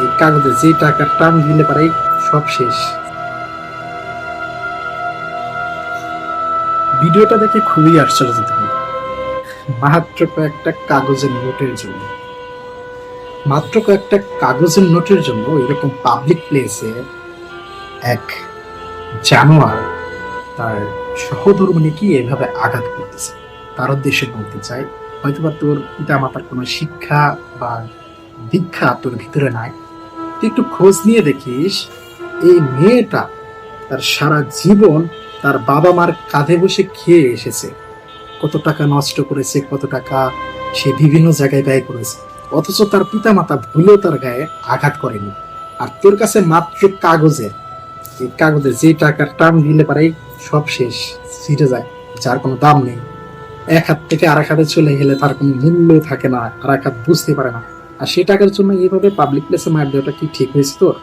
এই কাগজে যে টাকার টান দিলে পারে সব শেষ। ভিডিওটা দেখে খুবই আশ্চর্যজনক, মাত্র কয়েকটা কাগজের নোটের জন্য, মাত্র কয়েকটা কাগজের নোটের জন্য এরকম পাবলিক প্লেসে এক জানোয়ার তার সহধর্মিণীকে এভাবে আঘাত করতেছে। তার উদ্দেশ্যে বলতে চাই, হয়তোবা তোর পিতা মাতার কোনো শিক্ষা বা দীক্ষা তোর ভিতরে নাই, তুই একটু খোঁজ নিয়ে দেখিস এই মেয়েটা তার সারা জীবন তার বাবা মার কাঁধে বসে খেয়ে এসেছে, কত টাকা নষ্ট করেছে, কত টাকা সে বিভিন্ন জায়গায় ব্যয় করেছে, অথচ তার পিতা মাতা ভুলেও তার গায়ে আঘাত করেনি। আর তোর কাছে মাত্র কাগজে, এই কাগজে যে টাকার টান দিলে পারে সব শেষ, ছিটে যায়, যার কোনো দাম নেই। এক হাত থেকে আর এক হাতে চলে গেলে তার কোনো মূল্য থাকে না, আর এক হাত বুঝতে পারে না। আর সে টাকার জন্য এইভাবে পাবলিক প্লেসে মার দেওয়াটা কি ঠিক হয়েছে তোর?